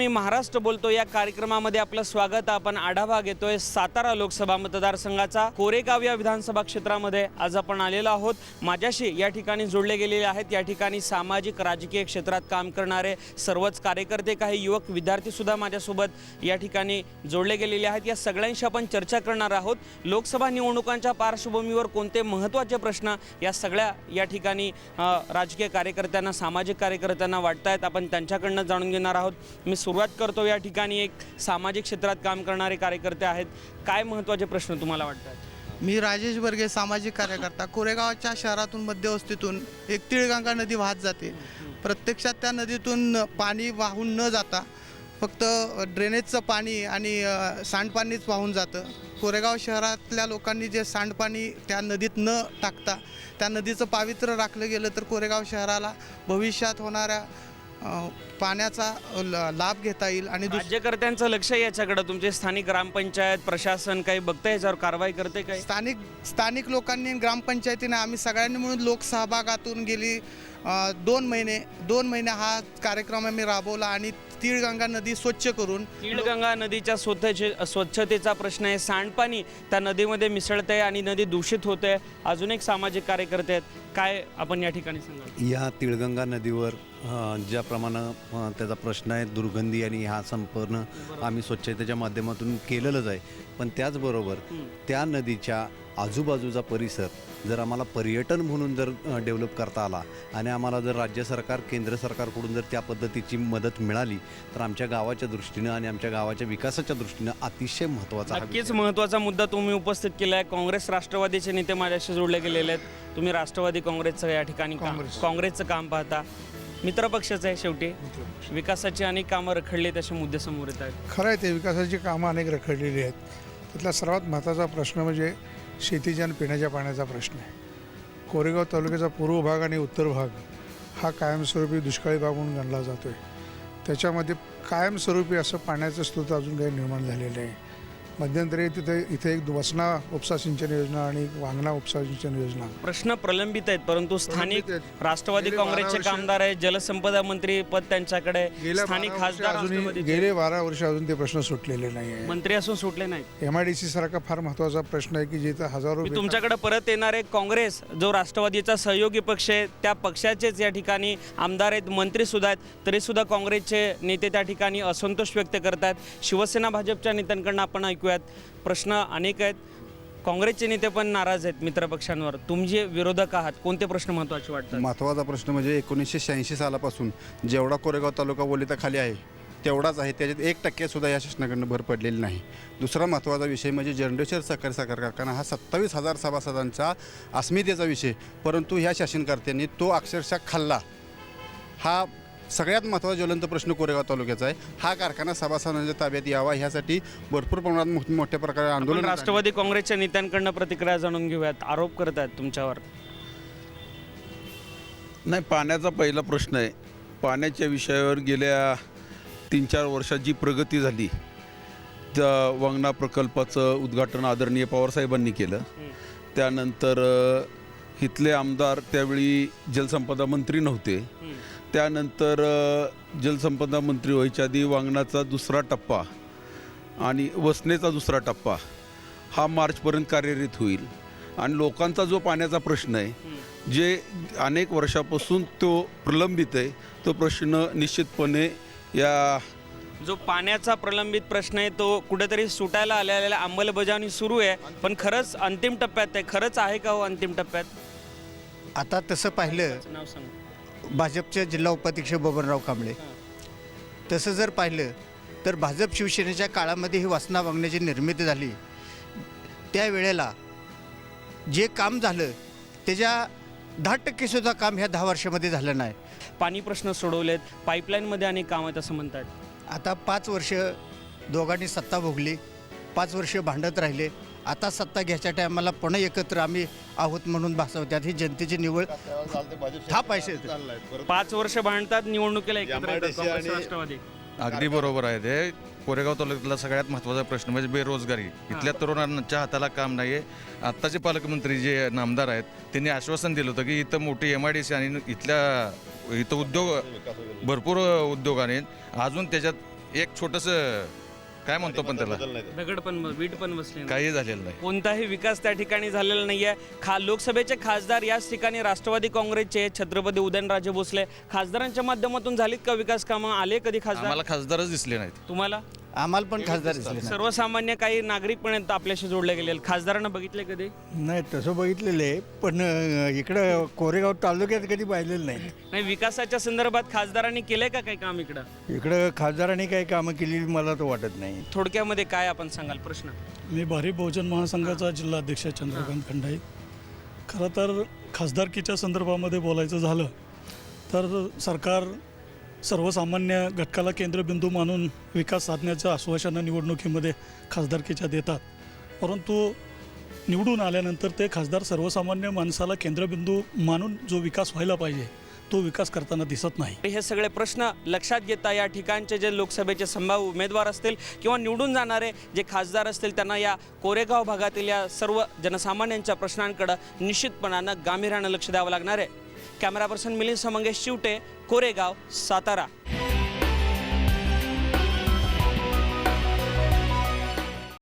मी महाराष्ट्र बोलतो या कार्यक्रमामध्ये आपलं स्वागत। आपण आढावा घेतोय सातारा लोकसभा मतदारसंघाचा कोरेगाव या विधानसभा क्षेत्रामध्ये आज आपण आलेलो आहोत। माझ्याशी या ठिकाणी जोडले गेलेले आहेत या ठिकाणी सामाजिक राजकीय क्षेत्रात काम करणारे सर्वच कार्यकर्ते, काही युवक विद्यार्थी सुद्धा माझ्यासोबत या ठिकाणी जोडले गेलेले आहेत। या सगळ्यांशी आपण चर्चा करणार आहोत। लोकसभा निवडणुकांच्या पार्श्वभूमीवर कोणते महत्त्वाचे प्रश्न या सगळ्या या ठिकाणी राजकीय कार्यकर्त्यांना, सामाजिक कार्यकर्त्यांना वाटतायत, आपण त्यांच्याकडनं जाणून घेणार आहोत। मी सुरुवात करतो। या ठिकाणी एक सामाजिक क्षेत्रात काम करणारे कार्यकर्ते आहेत, काय महत्त्वाचे प्रश्न तुम्हाला वाटतात? मी राजेश बर्गे, सामाजिक कार्यकर्ता। कोरेगावच्या शहरातून मध्यवस्तीतून एक तिळगंगा नदी वाहत जाते। प्रत्यक्षात त्या नदीतून पाणी वाहून न जाता फक्त ड्रेनेजचं पाणी आणि सांडपाणीच वाहून जातं। कोरेगाव शहरातल्या लोकांनी जे सांडपाणी त्या नदीत न टाकता त्या नदीचं पावित्र्य राखलं गेलं तर कोरेगाव शहराला भविष्यात होणाऱ्या पाण्याचा लाभ घेता येईल। आणि राज्यकर्त्यांचं लक्ष याच्याकडे, तुमचे स्थानिक ग्रामपंचायत प्रशासन काही बघतं, याच्यावर कारवाई करते काय? स्थानिक लोकांनी, ग्रामपंचायतीने, आम्ही सगळ्यांनी मिळून लोकसहभागातून गेली 2 महिने हा कार्यक्रम आम्ही राबवला आणि तिळगंगा नदी स्वच्छ करून, तिळगंगा नदीच्या स्वच्छतेचा प्रश्न आहे, सांडपाणी त्या नदीमध्ये मिसळतंय आणि नदी दूषित होते। अजून एक सामाजिक कार्यकर्ते आहेत, काय आपण या ठिकाणी सांगाल? या तिळगंगा नदीवर ज्याप्रमाणे त्याचा प्रश्न आहे दुर्गंधी, आणि हा संपूर्ण आम्ही स्वच्छतेच्या माध्यमातून केलेलंच आहे। पण त्याचबरोबर त्या नदीच्या आजूबाजूचा परिसर जर आम्हाला पर्यटन म्हणून जर डेव्हलप करता आला आणि आम्हाला जर राज्य सरकार, केंद्र सरकारकडून जर त्या पद्धतीची मदत मिळाली तर आमच्या गावाच्या दृष्टीनं आणि आमच्या गावाच्या विकासाच्या दृष्टीनं अतिशय महत्त्वाचा, नक्कीच महत्त्वाचा मुद्दा तुम्ही उपस्थित केला आहे। काँग्रेस राष्ट्रवादीचे नेते माझ्याशी जोडले गेलेले आहेत। तुम्ही राष्ट्रवादी काँग्रेसचं या ठिकाणी काँग्रेसचं काम पाहता, मित्रपक्षाचं आहे। शेवटी विकासाची अनेक कामं रखडली, तसे मुद्दे समोर येत आहेत। खरं आहे, ते विकासाची कामं अनेक रखडलेली आहेत। त्यातला सर्वात महत्त्वाचा प्रश्न म्हणजे शेतीच्या आणि पिण्याच्या पाण्याचा प्रश्न आहे। कोरेगाव तालुक्याचा पूर्व भाग आणि उत्तर भाग हा कायमस्वरूपी दुष्काळी भाग म्हणून गणला जातो आहे। त्याच्यामध्ये कायमस्वरूपी असं पाण्याचं स्रोत अजून काही निर्माण झालेलं आहे। मध्यंतरी इथे एक वसना उपसा सिंचन योजना आणि वांगणा उपसा सिंचन योजना, प्रश्न प्रलंबित आहेत, परंतु स्थानिक राष्ट्रवादी काँग्रेसचे कामदार आहेत, जलसंपदा मंत्री पद त्यांच्याकडे, स्थानिक खासदार गेले 12 वर्ष अजून ते प्रश्न सुटलेले नाही आहे। मंत्री असून सुटले नाहीत। MIDC सारखा फार महत्त्वाचा प्रश्न आहे की जिथे हजारो, तुमच्याकडे परत येणारे काँग्रेस जो राष्ट्रवादीचा सहयोगी पक्ष आहे त्या पक्षाचेच या ठिकाणी आमदार आहेत, मंत्री सुद्धा आहेत, तरी सुद्धा काँग्रेसचे नेते त्या ठिकाणी असंतोष व्यक्त करतात। शिवसेना भाजपच्या नेत्यांकडून आपण ऐकूयात, प्रश्न अनेक आहेत, काँग्रेसचे नेते पण नाराज आहेत मित्रपक्षांवर। तुम्ही जे विरोधक आहात, कोणते प्रश्न महत्त्वाचे वाटतात? महत्त्वाचा प्रश्न म्हणजे 1986 सालापासून जेवढा कोरेगाव तालुका ओलिताखाली आहे तेवढाच आहे, त्याच्यात 1% सुद्धा या शासनाकडून भर पडलेली नाही। दुसरा महत्त्वाचा विषय म्हणजे जरंडेश्वर सहकारी साखर कारखाना हा 27,000 सभासदांचा अस्मितेचा विषय, परंतु ह्या शासनकर्त्यांनी तो अक्षरशः खाल्ला। हा सगळ्यात महत्त्वाचा ज्वलंत प्रश्न कोरेगाव तालुक्याचा आहे। हा कारखाना सभासदांच्या ताब्यात यावा ह्यासाठी भरपूर प्रमाणात मोठ्या प्रकारे आंदोलन, राष्ट्रवादी काँग्रेसच्या नेत्यांकडून प्रतिक्रिया जाणून घेऊयात। आरोप करतात तुमच्यावर। नाही, पाण्याचा पहिला प्रश्न आहे। पाण्याच्या विषयावर गेल्या 3-4 वर्षात जी प्रगती झाली, त्या वांगणा प्रकल्पाचं उद्घाटन आदरणीय पवारसाहेबांनी केलं। त्यानंतर इथले आमदार त्यावेळी जलसंपदा मंत्री नव्हते, त्यानंतर जलसंपदा मंत्री व्हायच्या आधी वांगणाचा दुसरा टप्पा आणि वसनेचा दुसरा टप्पा हा मार्चपर्यंत कार्यरत होईल। आणि लोकांचा जो पाण्याचा प्रश्न आहे, जे अनेक वर्षापासून तो प्रलंबित आहे, तो प्रश्न निश्चितपणे या जो पाण्याचा प्रलंबित प्रश्न आहे तो कुठेतरी सुटायला आलेला, अंमलबजावणी सुरू आहे, पण खरंच अंतिम टप्प्यात आहे। खरंच आहे का हो अंतिम टप्प्यात? आता तसं पाहिलं, नाव सांग. भाजपचे जिल्हा उपाध्यक्ष बबनराव कांबळे, तसं जर पाहिलं तर भाजप शिवसेनेच्या काळामध्ये ही वासना वांगण्याची निर्मिती झाली। त्यावेळेला जे काम झालं त्याच्या 10% सुद्धा काम ह्या 10 वर्षामध्ये झालं नाही। पाणी प्रश्न सोडवलेत, पाईपलाईनमध्ये अनेक कामं आहेत असं म्हणतात। आता 5 वर्ष दोघांनी सत्ता भोगली, 5 वर्ष भांडत राहिले। आता सत्ता घ्यायच्या टायमाला पुन्हा एकत्र आम्ही आहोत म्हणून भासवतात। ही जनतेची निवड हा पैसे 5 वर्ष भांडतात, निवडणुकीला एकत्र येतात काँग्रेस राष्ट्रवादी। अगदी बरोबर आहे ते। कोरेगाव तालुक्यातला सगळ्यात महत्त्वाचा प्रश्न म्हणजे बेरोजगारी। इथल्या तरुणांच्या हाताला काम नाही आहे। आत्ताचे पालकमंत्री जे आमदार आहेत त्यांनी आश्वासन दिलं होतं की इथं मोठी MIDC आणि इथं उद्योग भरपूर उद्योग आहेत, अजून त्याच्यात एक छोटंसं काय म्हणतो पण त्याला दगड पण वीट पण बसले नाही. काही झालेलं नाही. कोणताही विकास त्या ठिकाणी झालेला नाहीये. लोकसभेचे खासदार याच ठिकाणी राष्ट्रवादी काँग्रेसचे छत्रपती उदयनराजे भोसले खासदारांच्या माध्यमातून झालीत का विकास कामं? आले कधी खासदार आम्हाला खासदारच दिसले नाहीत. तुम्हाला? आम्हाला पण खासदार दिसले नाही. सर्वसामान्य काही नागरिक पण आहेत आपल्याशी जोडले गेले. खासदारांना बघितले कधी? नाही तसं बघितलेलं आहे, पण इकडं कोरेगाव तालुक्यात कधी पाहिलेलं नाही. नाही, विकासाच्या संदर्भात खासदारांनी केलंय का काही काम इकडं? इकडं खासदारांनी काही कामं केलेली मला तर वाटत नाही. थोडक्यामध्ये काय आपण सांगाल प्रश्न? मी भारी बहुजन महासंघाचा जिल्हाध्यक्ष चंद्रकांत खंडाई. खरं तर खासदारकीच्या संदर्भामध्ये बोलायचं झालं तर सरकार सर्वसामान्य घटकाला केंद्रबिंदू मानून विकास साधण्याचं आश्वासनं निवडणुकीमध्ये खासदारकीच्या देतात, परंतु निवडून आल्यानंतर ते खासदार सर्वसामान्य माणसाला केंद्रबिंदू मानून जो विकास व्हायला पाहिजे तो विकास करताना दिसत नाही. हे सगळे प्रश्न लक्षात घेता या ठिकाणचे जे लोकसभेचे संभाव्य उमेदवार असतील किंवा निवडून जाणारे जे खासदार असतील त्यांना या कोरेगाव भागातील या सर्व जनसामान्यांच्या प्रश्नांकडे निश्चितपणानं गांभीर्यानं लक्ष द्यावं लागणार आहे. Camera person Milind Samangesh Chivate, Koregaon, Satara.